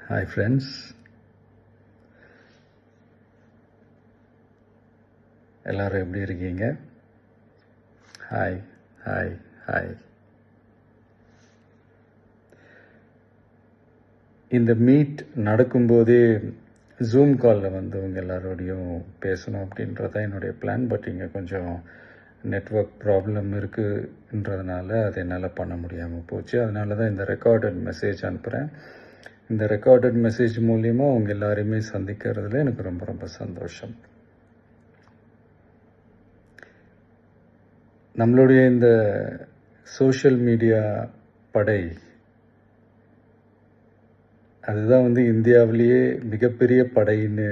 Hi friends, எல்லோரும் எப்படி இருக்கீங்க? Hi hi hi. இந்த மீட் நடக்கும்போதே ஜூம் காலில் வந்து உங்கள் எல்லாரோடையும் பேசணும் அப்படின்றதான் என்னுடைய பிளான். பட் இங்கே கொஞ்சம் நெட்வொர்க் ப்ராப்ளம் இருக்குன்றதுனால அது என்னால் பண்ண முடியாமல் போச்சு. அதனால தான் இந்த ரெக்கார்டட் மெசேஜ் அனுப்புகிறேன். இந்த ரெக்கார்டட் மெசேஜ் மூலிமா அவங்க எல்லாரையுமே சந்திக்கிறதுல எனக்கு ரொம்ப ரொம்ப சந்தோஷம். நம்மளுடைய இந்த சோஷியல் மீடியா படை அதுதான் வந்து இந்தியாவிலேயே மிகப்பெரிய படைன்னு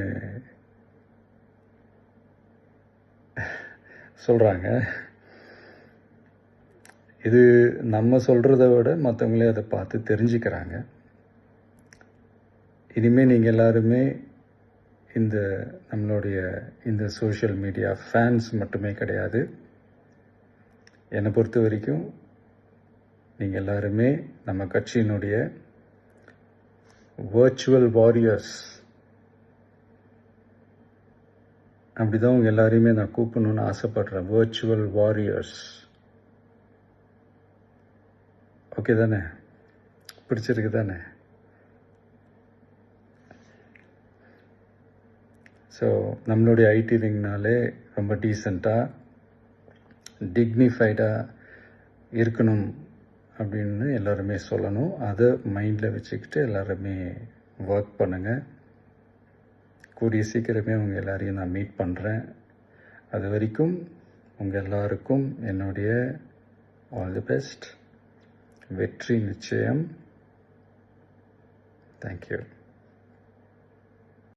சொல்கிறாங்க. இது நம்ம சொல்கிறத விட மற்றவங்களே அதை பார்த்து தெரிஞ்சுக்கிறாங்க. இனிமேல் நீங்கள் எல்லாருமே இந்த நம்மளுடைய இந்த சோஷியல் மீடியா ஃபேன்ஸ் மட்டுமே கிடையாது. என்னை பொறுத்த வரைக்கும் நீங்கள் எல்லாருமே நம்ம கட்சியினுடைய வர்ச்சுவல் வாரியர்ஸ். அப்படி தான் உங்கள் எல்லாரையுமே நான் கூப்பிடணுன்னு ஆசைப்படுறேன். Virtual warriors. ஓகே தானே? பிடிச்சிருக்கு தானே? ஸோ நம்மளுடைய ஐடி விங்னாலே ரொம்ப டீசெண்டாக டிக்னிஃபைடாக இருக்கணும் அப்படின்னு எல்லாருமே சொல்லணும். அதை மைண்டில் வச்சுக்கிட்டு எல்லாருமே ஒர்க் பண்ணுங்கள். கூடிய சீக்கிரமே அவங்க எல்லாரையும் நான் மீட் பண்ணுறேன். அது வரைக்கும் உங்கள் எல்லாருக்கும் என்னுடைய ஆல் தி பெஸ்ட். வெற்றி நிச்சயம். தேங்க்யூ.